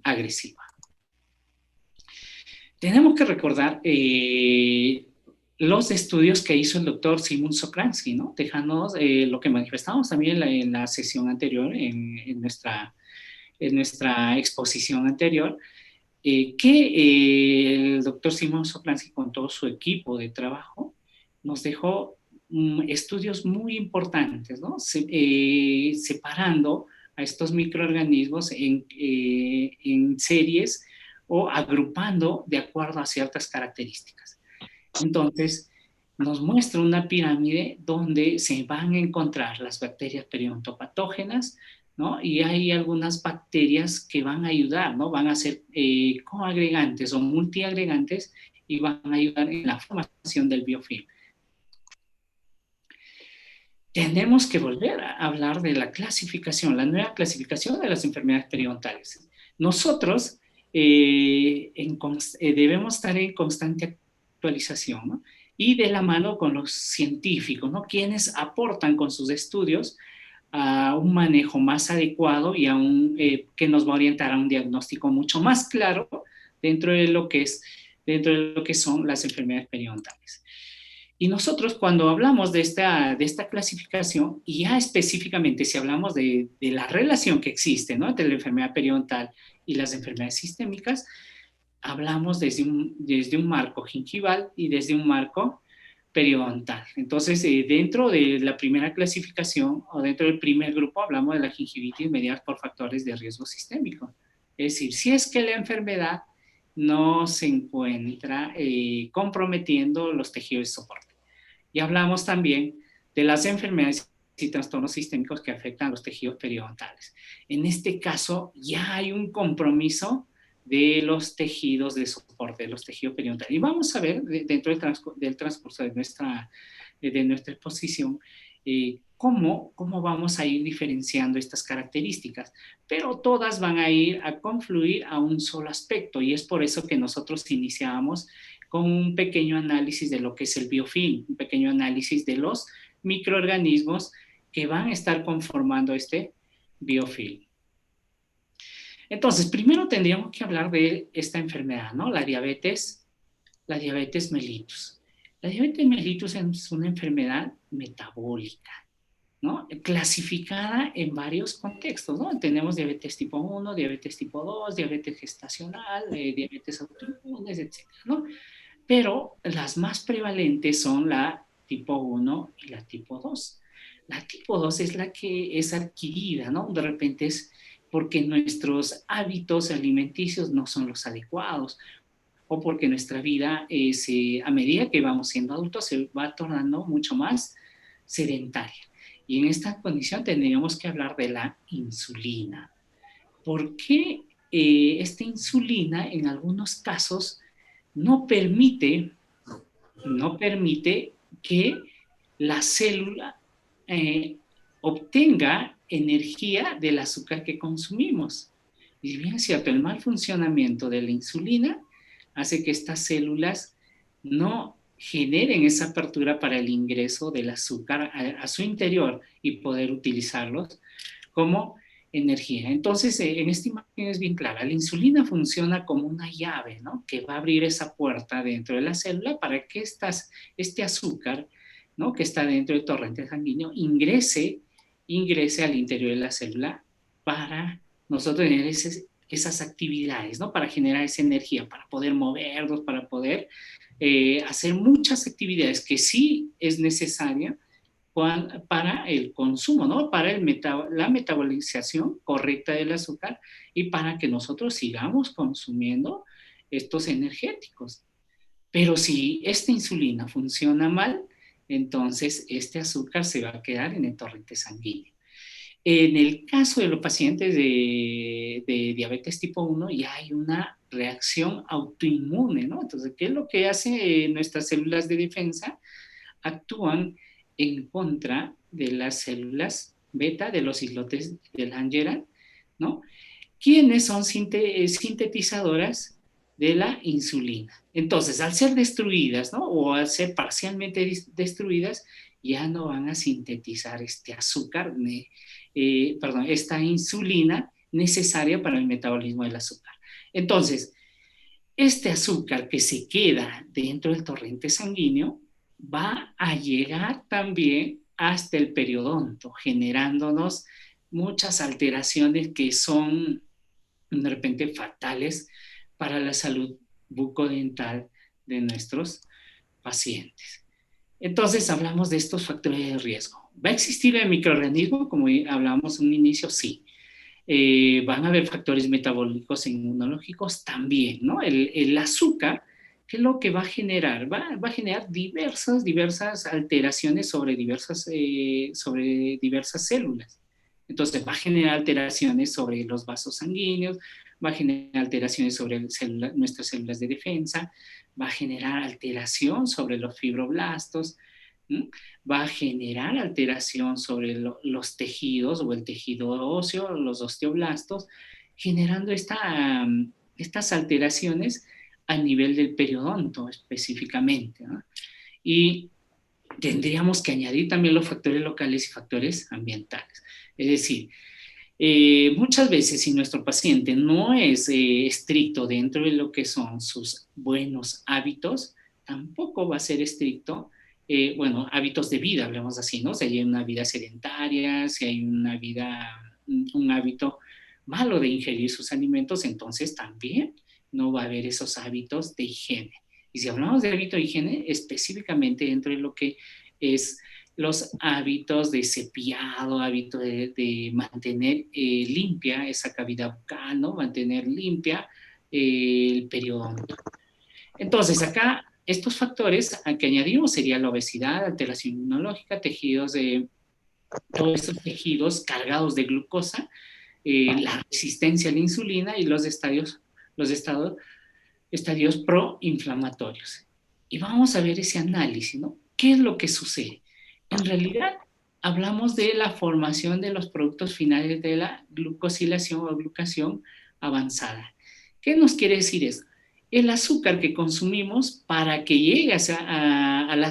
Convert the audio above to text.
agresiva. Tenemos que recordar los estudios que hizo el doctor Simon Sokransky, ¿no? Dejándonos lo que manifestamos también en la sesión anterior, en nuestra exposición anterior, que el doctor Simon Sokransky con todo su equipo de trabajo nos dejó estudios muy importantes, ¿no? Separando a estos microorganismos en series o agrupando de acuerdo a ciertas características. Entonces, nos muestra una pirámide donde se van a encontrar las bacterias periodontopatógenas, ¿no? Y hay algunas bacterias que van a ayudar, ¿no? Van a ser coagregantes o multiagregantes y van a ayudar en la formación del biofilm. Tenemos que volver a hablar de la clasificación, la nueva clasificación de las enfermedades periodontales. Nosotros debemos estar en constante actualización, ¿no? Y de la mano con los científicos, ¿no? Quienes aportan con sus estudios a un manejo más adecuado y a que nos va a orientar a un diagnóstico mucho más claro dentro de lo que son las enfermedades periodontales. Y nosotros cuando hablamos de esta clasificación, y ya específicamente si hablamos de la relación que existe, ¿no?, entre la enfermedad periodontal y las enfermedades sistémicas, hablamos desde un marco gingival y desde un marco periodontal. Entonces, dentro de la primera clasificación o dentro del primer grupo hablamos de la gingivitis mediada por factores de riesgo sistémico. Es decir, si es que la enfermedad no se encuentra comprometiendo los tejidos de soporte. Y hablamos también de las enfermedades y trastornos sistémicos que afectan a los tejidos periodontales. En este caso, ya hay un compromiso de los tejidos de soporte, de los tejidos periodontales. Y vamos a ver dentro del transcurso de nuestra exposición cómo vamos a ir diferenciando estas características, pero todas van a ir a confluir a un solo aspecto, y es por eso que nosotros iniciamos con un pequeño análisis de lo que es el biofilm, un pequeño análisis de los microorganismos que van a estar conformando este biofilm. Entonces, primero tendríamos que hablar de esta enfermedad, ¿no? La diabetes mellitus. La diabetes mellitus es una enfermedad metabólica, ¿no? Clasificada en varios contextos, ¿no? Tenemos diabetes tipo 1, diabetes tipo 2, diabetes gestacional, diabetes autoinmunes, etcétera, ¿no? Pero las más prevalentes son la tipo 1 y la tipo 2. La tipo 2 es la que es adquirida, ¿no? De repente es porque nuestros hábitos alimenticios no son los adecuados, o porque nuestra vida, a medida que vamos siendo adultos, se va tornando mucho más sedentaria. Y en esta condición tendríamos que hablar de la insulina. ¿Por qué esta insulina en algunos casos no permite que la célula obtenga energía del azúcar que consumimos? Y bien es cierto, el mal funcionamiento de la insulina hace que estas células no generen esa apertura para el ingreso del azúcar a su interior y poder utilizarlos como energía. Entonces, en esta imagen es bien clara, la insulina funciona como una llave, ¿no?, que va a abrir esa puerta dentro de la célula para que este azúcar, ¿no?, que está dentro del torrente sanguíneo ingrese al interior de la célula para nosotros tener esas actividades, ¿no?, para generar esa energía, para poder movernos, para poder hacer muchas actividades que sí es necesaria para el consumo, ¿no?, para la metabolización correcta del azúcar y para que nosotros sigamos consumiendo estos energéticos. Pero si esta insulina funciona mal, entonces este azúcar se va a quedar en el torrente sanguíneo. En el caso de los pacientes de diabetes tipo 1, ya hay una reacción autoinmune, ¿no? Entonces, ¿qué es lo que hace nuestras células de defensa? Actúan en contra de las células beta, de los islotes de Langerhans, ¿no?, quienes son sintetizadoras de la insulina. Entonces, al ser destruidas, ¿no?, o al ser parcialmente destruidas, ya no van a sintetizar este azúcar, esta insulina necesaria para el metabolismo del azúcar. Entonces, este azúcar que se queda dentro del torrente sanguíneo va a llegar también hasta el periodonto, generándonos muchas alteraciones que son de repente fatales para la salud bucodental de nuestros pacientes. Entonces hablamos de estos factores de riesgo. ¿Va a existir el microorganismo? Como hablábamos en un inicio, sí. Van a haber factores metabólicos e inmunológicos también, ¿no? El azúcar, ¿qué es lo que va a generar? Va a generar diversas alteraciones sobre diversas células. Entonces va a generar alteraciones sobre los vasos sanguíneos, va a generar alteraciones sobre nuestras células de defensa, va a generar alteración sobre los fibroblastos, ¿m? Va a generar alteración sobre los tejidos o el tejido óseo, los osteoblastos, generando estas alteraciones a nivel del periodonto específicamente, ¿no? Y tendríamos que añadir también los factores locales y factores ambientales. Es decir, muchas veces si nuestro paciente no es estricto dentro de lo que son sus buenos hábitos, tampoco va a ser estricto, bueno, hábitos de vida, hablemos así, ¿no? Si hay una vida sedentaria, si hay un hábito malo de ingerir sus alimentos, entonces también no va a haber esos hábitos de higiene. Y si hablamos de hábito de higiene, específicamente dentro de lo que es los hábitos de cepillado, hábito de mantener limpia esa cavidad bucal, ¿no? Mantener limpia el periodonto. Entonces, acá estos factores que añadimos sería la obesidad, alteración inmunológica, todos estos tejidos cargados de glucosa, la resistencia a la insulina y estadios proinflamatorios. Y vamos a ver ese análisis, ¿no? ¿Qué es lo que sucede? En realidad, hablamos de la formación de los productos finales de la glucosilación o glucación avanzada. ¿Qué nos quiere decir eso? El azúcar que consumimos para que llegue a la